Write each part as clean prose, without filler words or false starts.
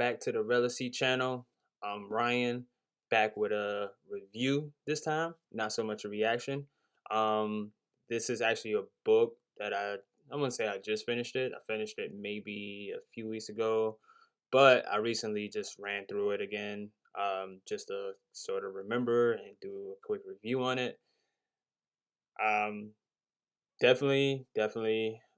back to the Relicy channel. I'm Ryan, back with a review this time, not so much a reaction. Um, this is actually a book that I wouldn't say I just finished it. I finished it maybe a few weeks ago, but I recently just ran through it again, just to sort of remember and do a quick review on it. Um, definitely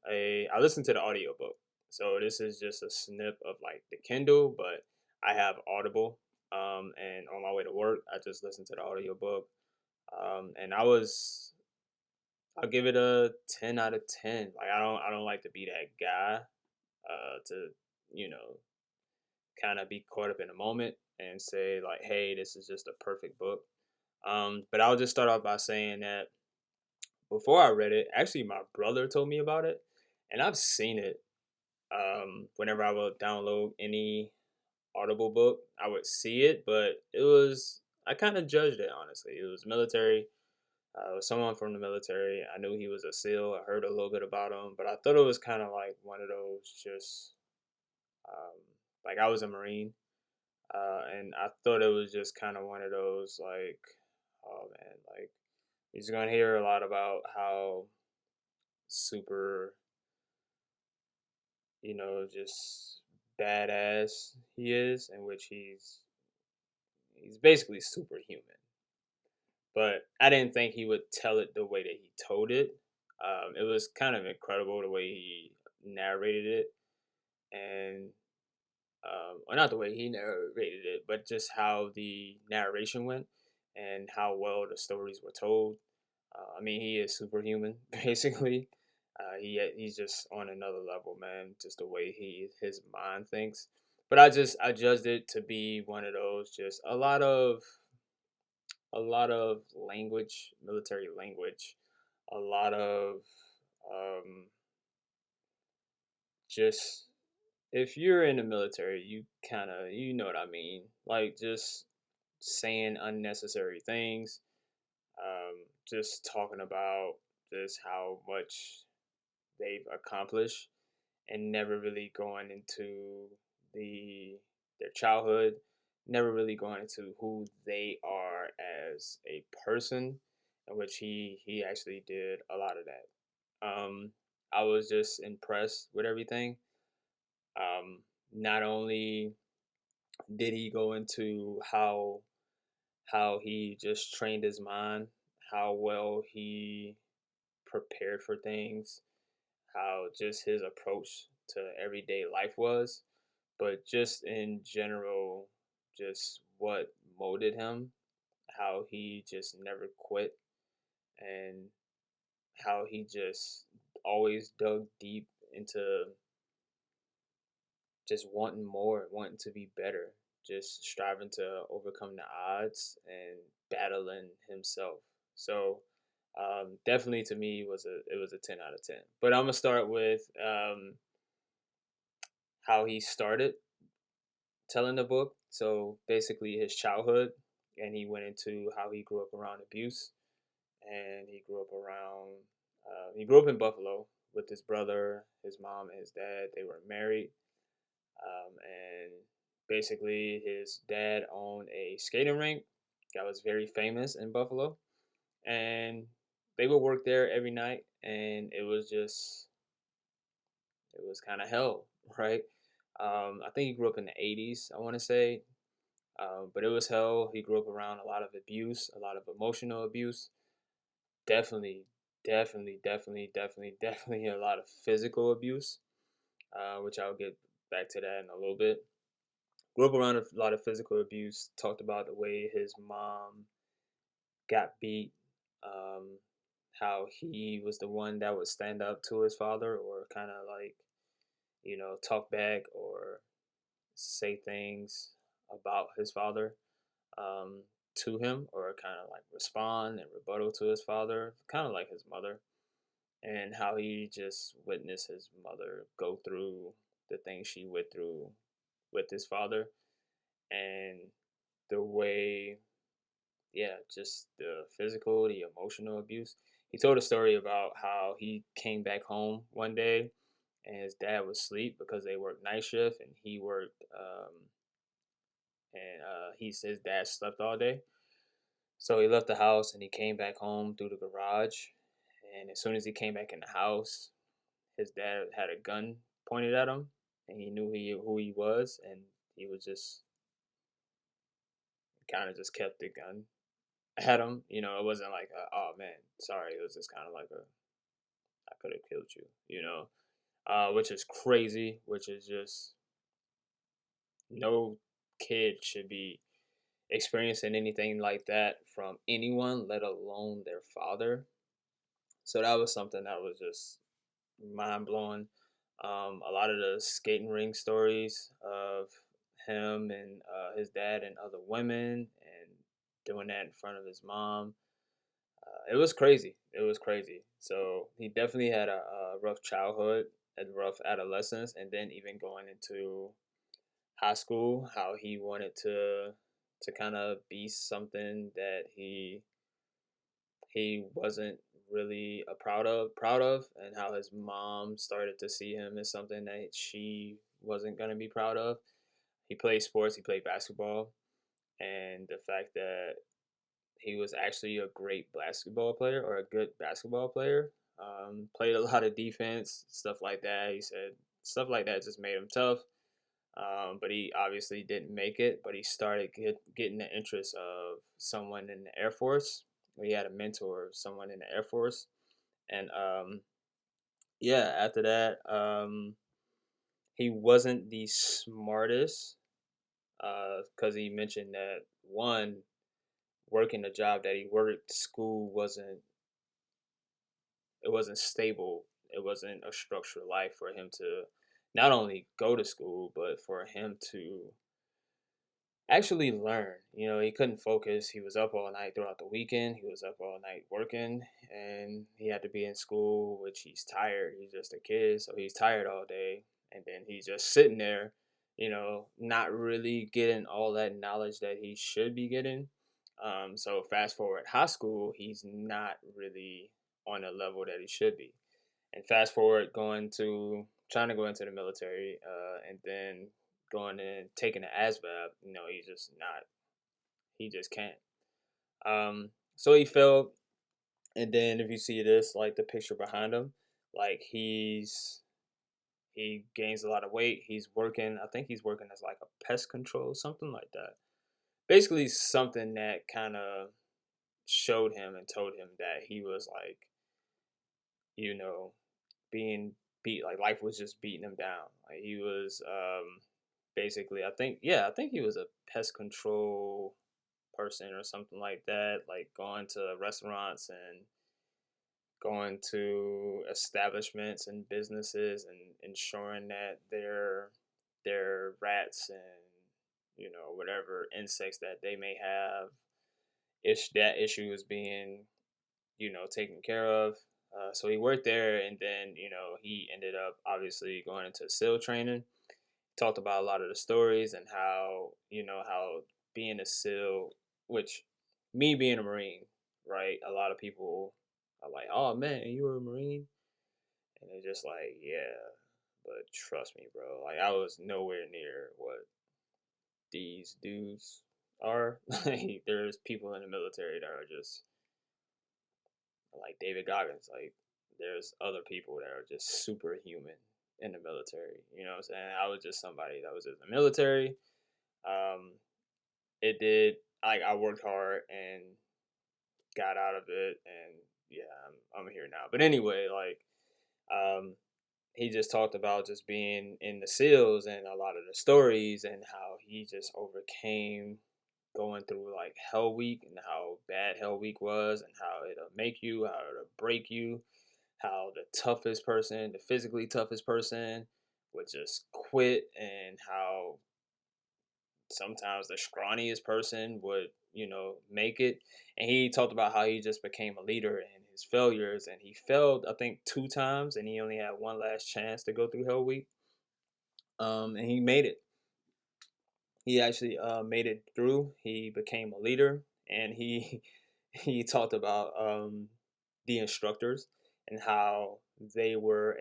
a. I listened to the audiobook, so this is just a snip of like the Kindle, but I have Audible. And on my way to work, I just listened to the audiobook. And I'll give it a 10 out of 10. Like I don't like to be that guy, to you know, kind of be caught up in a moment and say like, hey, this is just a perfect book. But I'll just start off by saying that before I read it, actually my brother told me about it, and I've seen it. Whenever I would download any Audible book, I would see it, but I kind of judged it honestly. It was military. It was someone from the military. I knew he was a SEAL. I heard a little bit about him, but I thought it was kind of like one of those just um, like I was a Marine, and I thought it was just kind of one of those like, oh man, like he's gonna hear a lot about how super, just badass he is, in which he's basically superhuman. But I didn't think he would tell it the way that he told it. It was kind of incredible the way he narrated it, and or not the way he narrated it, but just how the narration went and how well the stories were told. I mean, he is superhuman, basically. He's just on another level, man. Just the way his mind thinks. But I judged it to be one of those just a lot of language, military language, a lot of um, just if you're in the military, you kind of you know what I mean. Like just saying unnecessary things, just talking about just how much they've accomplished and never really going into their childhood, never really going into who they are as a person, in which he actually did a lot of that. I was just impressed with everything. Not only did he go into how he just trained his mind, how well he prepared for things, how just his approach to everyday life was, but just in general, just what molded him, how he just never quit, and how he just always dug deep into just wanting more, wanting to be better, just striving to overcome the odds and battling himself. So definitely to me it was a 10 out of 10. But I'm gonna start with how he started telling the book. So basically his childhood, and he went into how he grew up around abuse, and he grew up in Buffalo with his brother, his mom, and his dad. They were married, and basically his dad owned a skating rink that was very famous in Buffalo, and they would work there every night, and it was kind of hell, right? I think he grew up in the '80s, I want to say, but it was hell. He grew up around a lot of abuse, a lot of emotional abuse, definitely, definitely a lot of physical abuse, which I'll get back to that in a little bit. Grew up around a lot of physical abuse. Talked about the way his mom got beat, um, how he was the one that would stand up to his father, or kind of like talk back or say things about his father, um, to him, or kind of like respond and rebuttal to his father, kind of like his mother, and how he just witnessed his mother go through the things she went through with his father, and the way, yeah, just the physical, the emotional abuse. He told a story about how he came back home one day, and his dad was asleep because they worked night shift, and he worked, and his dad slept all day. So he left the house and he came back home through the garage. And as soon as he came back in the house, his dad had a gun pointed at him, and he knew who he was, and he was just kind of just kept the gun at him. It wasn't like, oh man, sorry. It was just kind of like I could have killed you. Which is crazy. Which is just no kid should be experiencing anything like that from anyone, let alone their father. So that was something that was just mind blowing. A lot of the skating ring stories of him and his dad and other women and doing that in front of his mom. It was crazy. It was crazy. So he definitely had a rough childhood, a rough adolescence, and then even going into high school, how he wanted to kind of be something that he wasn't really proud of, and how his mom started to see him as something that she wasn't going to be proud of. He played sports, he played basketball, and the fact that he was actually a great basketball player, or a good basketball player, played a lot of defense, stuff like that. He said stuff like that just made him tough. But he obviously didn't make it. But he started getting the interest of someone in the Air Force. He had a mentor, someone in the Air Force, and yeah, after that, he wasn't the smartest, because he mentioned that, one, working the job that he worked, school wasn't stable. It wasn't a structured life for him to not only go to school, but for him to actually learn. He couldn't focus. He was up all night throughout the weekend. He was up all night working, and he had to be in school, which he's tired. He's just a kid, so he's tired all day. And then he's just sitting there, not really getting all that knowledge that he should be getting. So fast forward high school, he's not really on a level that he should be. And fast forward going to trying to go into the military, and then going and taking the ASVAB, he's just not. He just can't. So he failed, and then if you see this, like the picture behind him, like he gains a lot of weight. He's working. I think he's working as like a pest control, something like that. Basically, something that kind of showed him and told him that he was like, you know, being beat, like life was just beating him down. Like he was, basically, I think he was a pest control person or something like that, like going to restaurants and going to establishments and businesses and ensuring that their rats and whatever insects that they may have, if that issue is being taken care of. So he worked there, and then he ended up obviously going into SEAL training. Talked about a lot of the stories and how being a SEAL, which me being a Marine, right? A lot of people are like, "Oh man, you were a Marine," and they're just like, "Yeah, but trust me, bro. Like I was nowhere near what these dudes are." Like there's people in the military that are just like David Goggins. Like there's other people that are just superhuman in the military. You know what I'm saying? I was just somebody that was in the military. Um, it did, like, I worked hard and got out of it, and yeah, I'm here now. But anyway, like, um, he just talked about just being in the SEALs and a lot of the stories and how he just overcame going through like Hell Week and how bad Hell Week was and how it'll make you, how it'll break you, how the toughest person, the physically toughest person, would just quit, and how sometimes the scrawniest person would, make it. And he talked about how he just became a leader and his failures. And he failed, I think, two times, and he only had one last chance to go through Hell Week. And he made it. He actually made it through. He became a leader, and he he talked about the instructors and how they were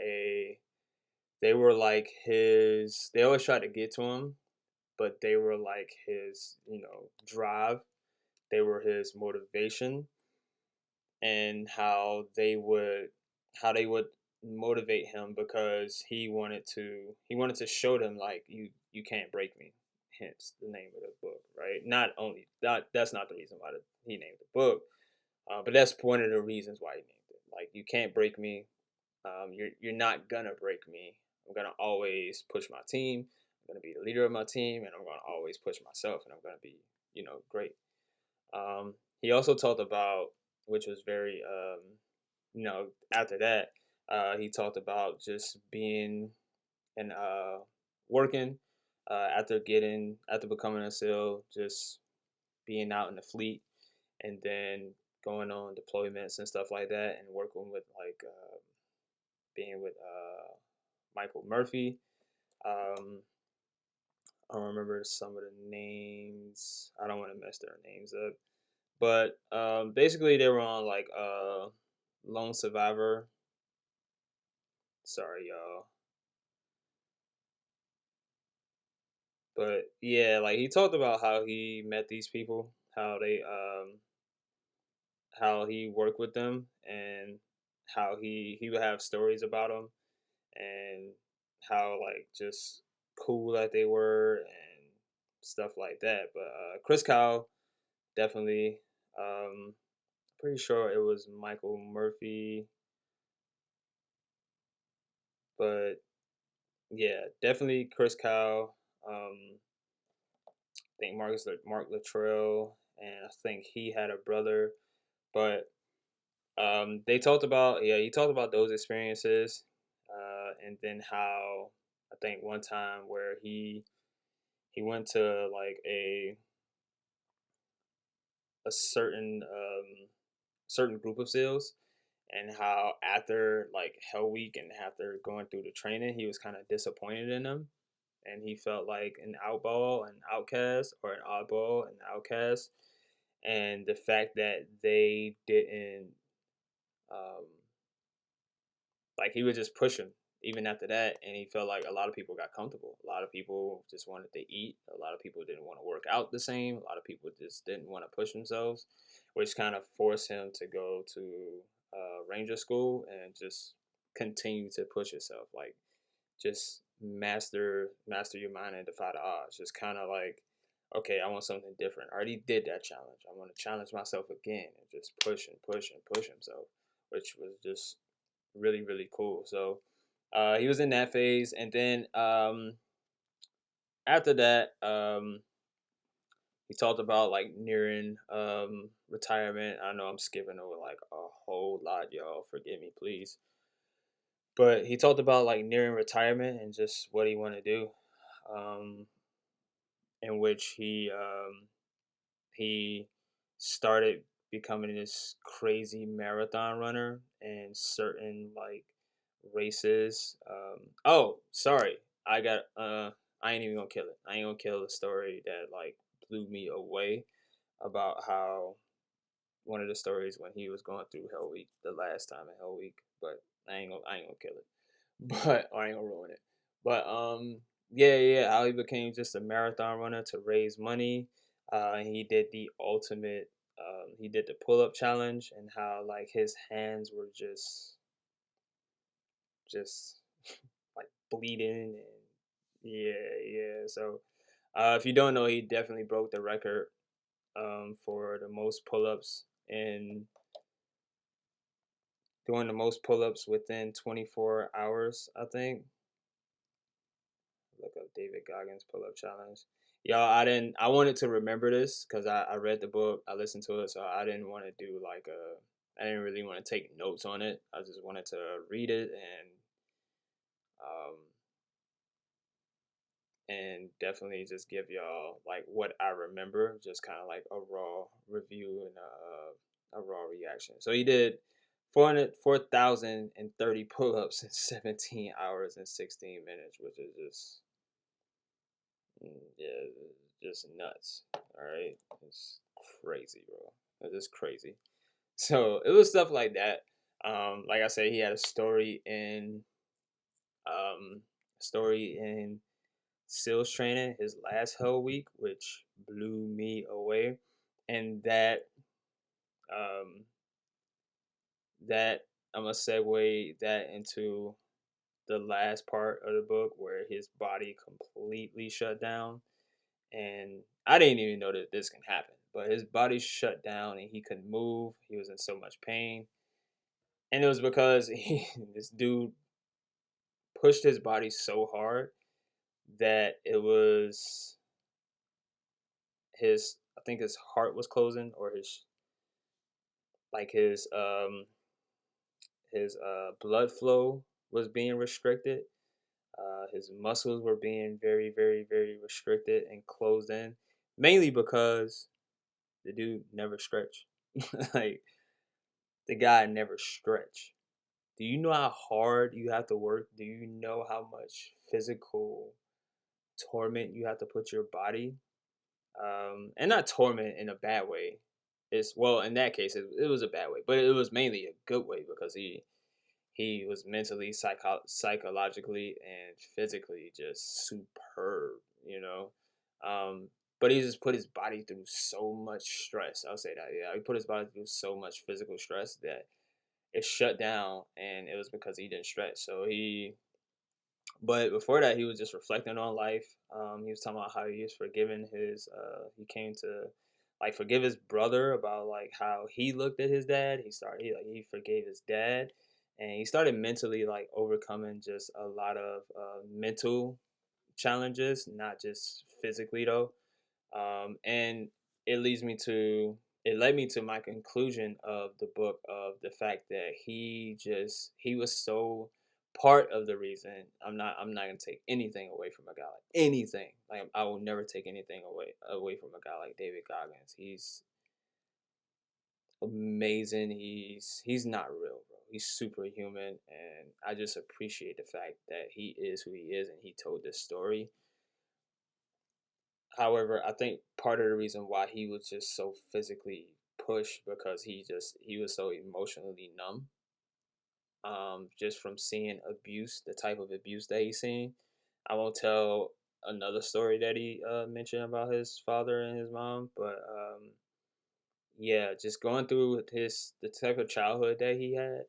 they were like his. They always tried to get to him, but they were like his, drive. They were his motivation, and how they would motivate him because he wanted to show them like you can't break me. Hence the name of the book, right? Not only that's not the reason why he named the book, but that's one of the reasons why he named it. Like you can't break me. You're not gonna break me. I'm gonna always push my team. I'm gonna be the leader of my team, and I'm gonna always push myself, and I'm gonna be great. He also talked about, which was very, after that, he talked about just being and working after becoming a SEAL, just being out in the fleet, and then going on deployments and stuff like that, and working with like being with Michael Murphy. Um, I don't remember some of the names. I don't want to mess their names up. But basically, they were on like Lone Survivor. Sorry, y'all. But yeah, like he talked about how he met these people, how he worked with them, and how he would have stories about them, and how like just cool that they were and stuff like that. But Chris Kyle definitely. Pretty sure it was Michael Murphy, but yeah, definitely Chris Kyle. I think Mark Luttrell, and I think he had a brother. But they talked about, yeah, he talked about those experiences, and then how I think one time where he went to like a certain group of SEALs, and how after like Hell Week and after going through the training, he was kind of disappointed in them, and he felt like an outball, an outcast, or an oddball, an outcast, and the fact that they didn't, um, like he would just push him even after that, and he felt like a lot of people got comfortable. A lot of people just wanted to eat. A lot of people didn't want to work out the same. A lot of people just didn't want to push themselves, which kind of forced him to go to Ranger School and just continue to push yourself. Like just master your mind and defy the odds. Just kind of like, okay, I want something different. I already did that challenge. I want to challenge myself again and just push and push and push himself, which was just really really cool. So he was in that phase, and then after that, he talked about like nearing retirement. I know I'm skipping over like a whole lot, y'all. Forgive me, please. But he talked about like nearing retirement and just what he want to do, um, in which he started becoming this crazy marathon runner in certain like races. Oh, sorry, I got I ain't even gonna kill it. I ain't gonna kill the story that like blew me away about how one of the stories when he was going through Hell Week the last time in Hell Week, but I ain't gonna kill it. But I ain't gonna ruin it. But yeah, yeah, how he became just a marathon runner to raise money. He did the ultimate. He did the pull up challenge, and how like his hands were just like bleeding, and yeah, yeah. So if you don't know, he definitely broke the record for the most pull ups in doing the most pull ups within 24 hours. I think. Look up David Goggins pull up challenge. Y'all, I didn't. I wanted to remember this because I read the book, I listened to it, so I didn't want to do like a. I didn't really want to take notes on it. I just wanted to read it um and definitely just give y'all like what I remember, just kind of like a raw review and a raw reaction. So he did 4,030 pull-ups in 17 hours and 16 minutes, which is just yeah, just nuts. All right, it's crazy, bro. It's just crazy. So it was stuff like that. Like I said, he had a story in story in SEALs training, his last Hell Week, which blew me away, and um, that I'm gonna segue that into the last part of the book where his body completely shut down, and I didn't even know that this can happen, but his body shut down and he couldn't move. He was in so much pain, and it was because this dude pushed his body so hard that it was his. I think his heart was closing, or his blood flow was being restricted. His muscles were being very, very, very restricted and closed in, mainly because the dude never stretched. Like, the guy never stretched. Do you know how hard you have to work? Do you know how much physical torment you have to put your body? And not torment in a bad way. It's well, in that case, it was a bad way, but it was mainly a good way because he was mentally, psychologically, and physically just superb. You know, but he just put his body through so much stress. I'll say that. Yeah, he put his body through so much physical stress that it shut down, and it was because he didn't stretch. But before that, he was just reflecting on life. He was talking about how he was forgiving he came to like forgive his brother about like how he looked at his dad. He forgave his dad, and he started mentally like overcoming just a lot of mental challenges, not just physically though. And it leads me to it led me to my conclusion of the book of the fact that he was so part of the reason. I'm not gonna take anything away from a guy like anything. Like I will never take anything away from a guy like David Goggins. He's amazing. He's not real, bro. He's superhuman, and I just appreciate the fact that he is who he is and he told this story. However, I think part of the reason why he was just so physically pushed because he was so emotionally numb. Just from seeing abuse, the type of abuse that he's seen. I won't tell another story that he mentioned about his father and his mom, but yeah, just going through the type of childhood that he had.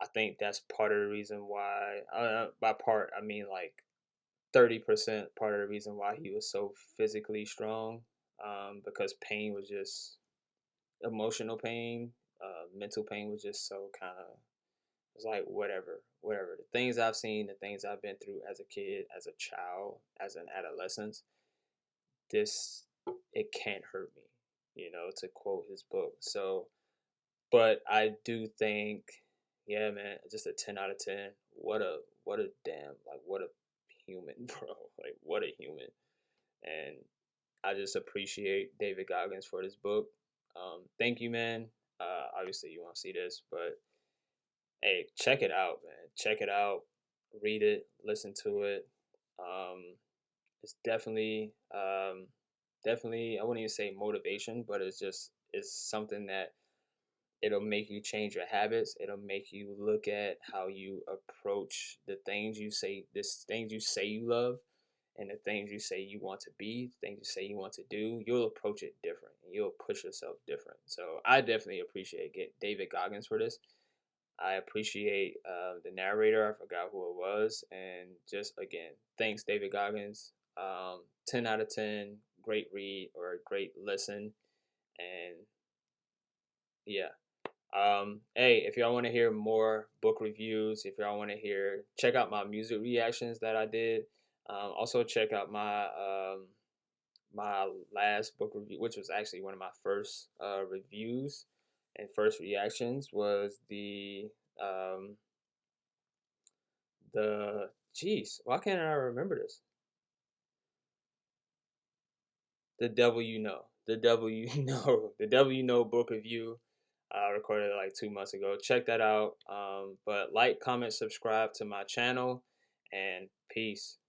I think that's part of the reason why. By part, I mean like 30% part of the reason why he was so physically strong, because pain was just emotional pain, mental pain was just so kind of, it's like whatever. The things I've seen, the things I've been through as a kid, as a child, as an adolescent, this it can't hurt me, to quote his book. So, but I do think, yeah, man, just a 10 out of 10. What a damn like what a human, bro. Like what a human. And I just appreciate David Goggins for this book. Thank you, man. Obviously, you won't see this, but hey, check it out, man. Check it out. Read it. Listen to it. Um, it's definitely. I wouldn't even say motivation, but it's something that it'll make you change your habits. It'll make you look at how you approach the things you say. This things you say you love and the things you say you want to be, things you say you want to do, you'll approach it different. You'll push yourself different. So I definitely appreciate David Goggins for this. I appreciate the narrator. I forgot who it was. And just again, thanks, David Goggins. 10 out of 10. Great read or great listen. And yeah. Hey, if y'all want to hear more book reviews, if y'all want to check out my music reactions that I did. Also check out my last book review, which was actually one of my first reviews and first reactions, was um, the jeez, why can't I remember this? The Devil You Know, the Devil You Know, the Devil You Know book review. I recorded it like 2 months ago. Check that out. But like, comment, subscribe to my channel, and peace.